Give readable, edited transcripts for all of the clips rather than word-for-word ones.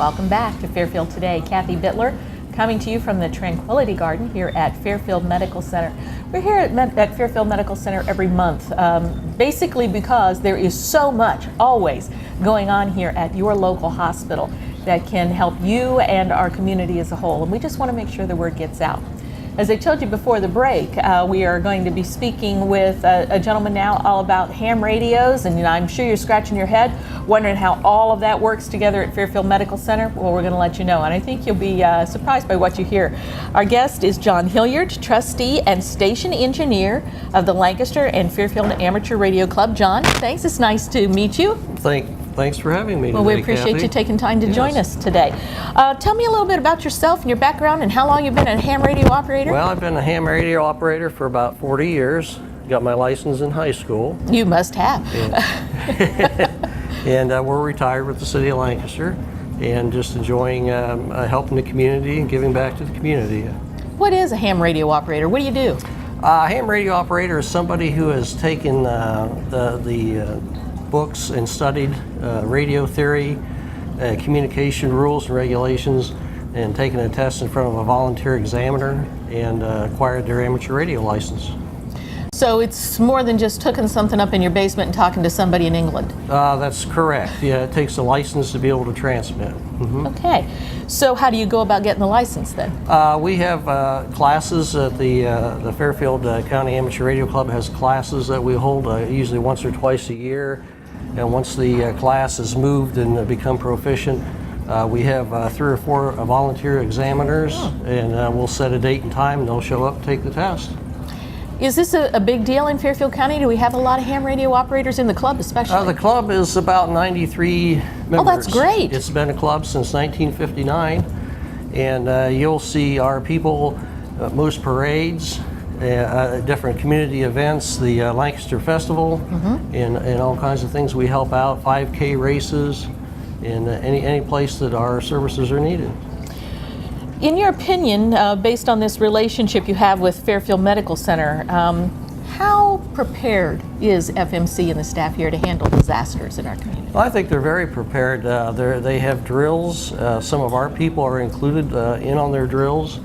Welcome back to Fairfield Today. Cathy Bitler coming to you from the Tranquility Garden here at Fairfield Medical Center. We're here at Fairfield Medical Center every month, basically because there is so much always going on here at your local hospital that can help you and our community as a whole. And we just want to make sure the word gets out. As I told you before the break, we are going to be speaking with a gentleman now all about ham radios, and I'm sure you're scratching your head wondering how all of that works together at Fairfield Medical Center. Well, we're going to let you know, and I think you'll be surprised by what you hear. Our guest is John Hillard, trustee and station engineer of the Lancaster and Fairfield Amateur Radio Club. John, thanks. It's nice to meet you. Thanks for having me today, Well, we appreciate Cathy. you taking time to join us today. Tell me a little bit about yourself and your background and how long you've been a ham radio operator. Well, I've been a ham radio operator for about 40 years. Got my license in high school. You must have. And we're retired with the city of Lancaster and just enjoying helping the community and giving back to the community. What is a ham radio operator? What do you do? A ham radio operator is somebody who has taken the books and studied radio theory, communication rules and regulations, and taken a test in front of a volunteer examiner and acquired their amateur radio license. So it's more than just hooking something up in your basement and talking to somebody in England. That's correct. Yeah, it takes a license to be able to transmit. Mm-hmm. Okay. So how do you go about getting the license then? We have classes at the Fairfield County Amateur Radio Club has classes that we hold usually once or twice a year. And once the class is moved and become proficient, we have 3 or 4 volunteer examiners, and we'll set a date and time, and they'll show up and take the test. Is this a big deal in Fairfield County? Do we have a lot of ham radio operators in the club especially? The club is about 93 members. Oh, that's great. It's been a club since 1959, and you'll see our people at most parades, different community events, the Lancaster Festival, and all kinds of things. We help out, 5K races, and any place that our services are needed. In your opinion, based on this relationship you have with Fairfield Medical Center, how prepared is FMC and the staff here to handle disasters in our community? Well, I think they're very prepared. They have drills. Some of our people are included in on their drills.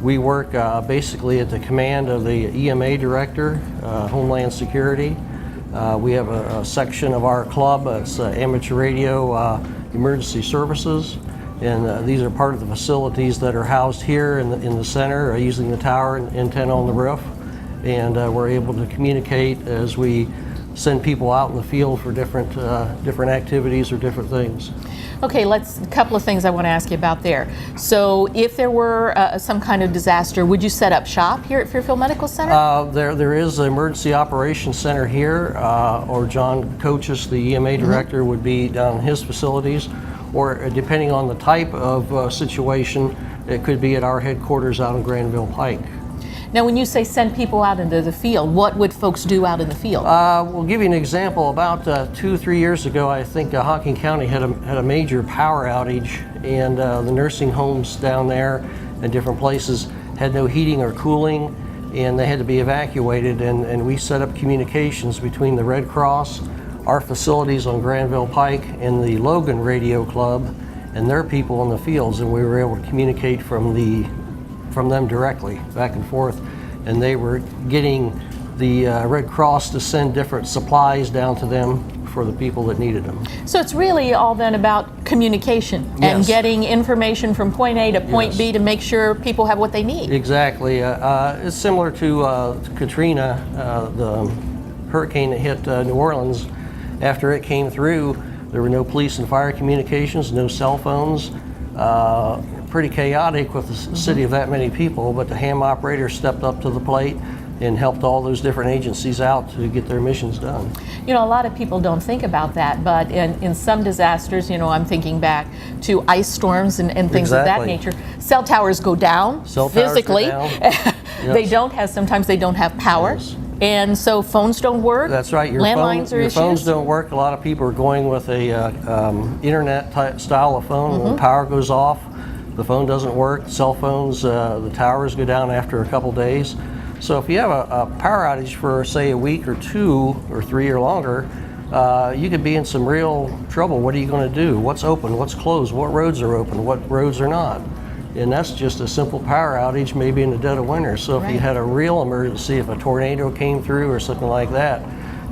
We work basically at the command of the EMA director, Homeland Security. We have a section of our club, it's Amateur Radio Emergency Services, and these are part of the facilities that are housed here in the center, using the tower and antenna on the roof. And we're able to communicate as we send people out in the field for different activities or different things. Okay, a couple of things I want to ask you about there. So if there were some kind of disaster, would you set up shop here at Fairfield Medical Center? There is an emergency operations center here, or John Coaches, the EMA director, would be down in his facilities, or depending on the type of situation, it could be at our headquarters out in Granville Pike. Now, when you say send people out into the field, what would folks do out in the field? We'll give you an example. About 2 or 3 years ago, I think Hocking County had a major power outage, and the nursing homes down there and different places had no heating or cooling, and they had to be evacuated, and we set up communications between the Red Cross, our facilities on Granville Pike, and the Logan Radio Club and their people in the fields, and we were able to communicate from them directly, back and forth, and they were getting the Red Cross to send different supplies down to them for the people that needed them. So it's really all then about communication and getting information from point A to point B to make sure people have what they need. Exactly. It's similar to Katrina, the hurricane that hit New Orleans. After it came through, there were no police and fire communications, no cell phones. Pretty chaotic with a city of that many people, but the ham operator stepped up to the plate and helped all those different agencies out to get their missions done. You know, a lot of people don't think about that, but in some disasters, I'm thinking back to ice storms and things of that nature. Cell towers go down physically. Sometimes they don't have power. Yes. And so phones don't work. That's right. Your phones don't work. A lot of people are going with a internet type style of phone. When the power goes off, the phone doesn't work. Cell phones, the towers go down after a couple days. So if you have a power outage for, say, a week or 2 or 3 or longer, you could be in some real trouble. What are you going to do? What's open? What's closed? What roads are open? What roads are not? And that's just a simple power outage, maybe in the dead of winter. So if you had a real emergency, if a tornado came through or something like that,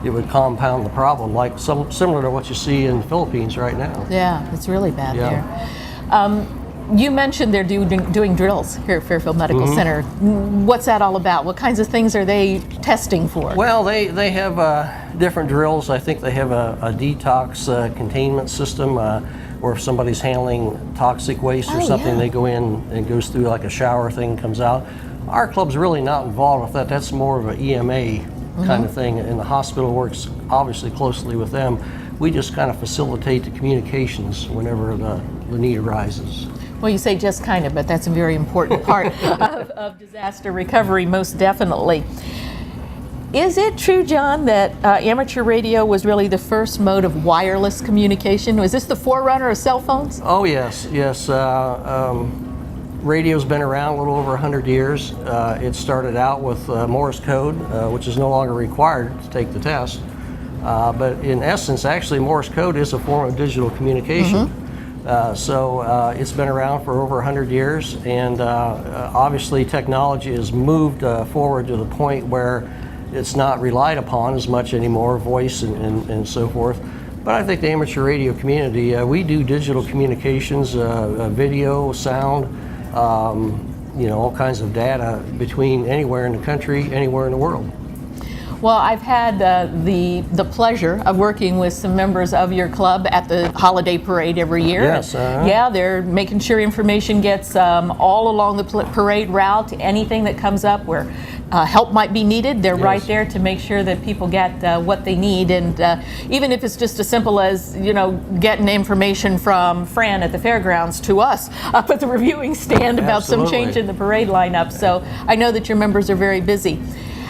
it would compound the problem, like similar to what you see in the Philippines right now. Yeah, it's really bad there. You mentioned they're doing drills here at Fairfield Medical Center. What's that all about? What kinds of things are they testing for? Well, they have different drills. I think they have a detox containment system where if somebody's handling toxic waste or something, they go in and it goes through like a shower thing, comes out. Our club's really not involved with that. That's more of an EMA kind of thing, and the hospital works obviously closely with them. We just kind of facilitate the communications whenever the need arises. Well, you say just kind of, but that's a very important part of disaster recovery, most definitely. Is it true, John, that amateur radio was really the first mode of wireless communication? Was this the forerunner of cell phones? Oh, yes. Radio's been around a little over 100 years. It started out with Morse code, which is no longer required to take the test. But in essence, actually, Morse code is a form of digital communication. So it's been around for over 100 years, and obviously technology has moved forward to the point where it's not relied upon as much anymore, voice and so forth. But I think the amateur radio community, we do digital communications, video, sound, all kinds of data between anywhere in the country, anywhere in the world. Well, I've had the pleasure of working with some members of your club at the holiday parade every year. Yes. Yeah, they're making sure information gets all along the parade route. Anything that comes up where help might be needed, they're right there to make sure that people get what they need. And even if it's just as simple as, getting information from Fran at the fairgrounds to us up at the reviewing stand about some change in the parade lineup. So I know that your members are very busy.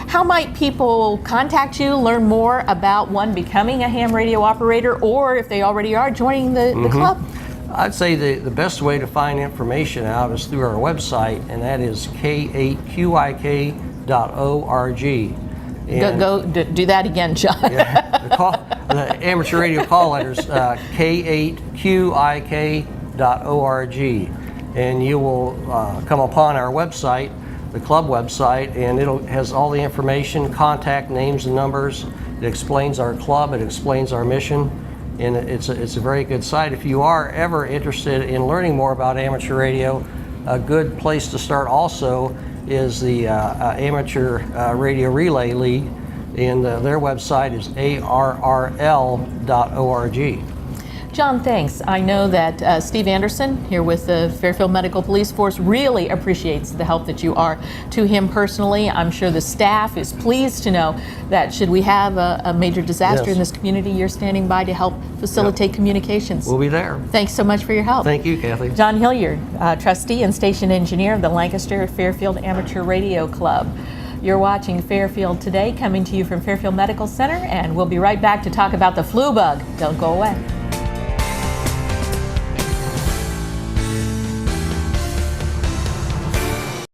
How might people contact you, learn more about becoming a ham radio operator, or if they already are, joining the club? I'd say the best way to find information out is through our website, and that is k8qik.org. Go do that again, John. The amateur radio call letters, k8qik.org, and you will come upon our website, the club website, and it has all the information, contact names and numbers. It explains our club, it explains our mission, and it's a very good site. If you are ever interested in learning more about amateur radio, a good place to start also is the Amateur Radio Relay League, and their website is arrl.org. John, thanks. I know that Steve Anderson, here with the Fairfield Medical Police Force, really appreciates the help that you are to him personally. I'm sure the staff is pleased to know that should we have a major disaster in this community, you're standing by to help facilitate communications. We'll be there. Thanks so much for your help. Thank you, Cathy. John Hillard, trustee and station engineer of the Lancaster and Fairfield Amateur Radio Club. You're watching Fairfield Today, coming to you from Fairfield Medical Center, and we'll be right back to talk about the flu bug. Don't go away.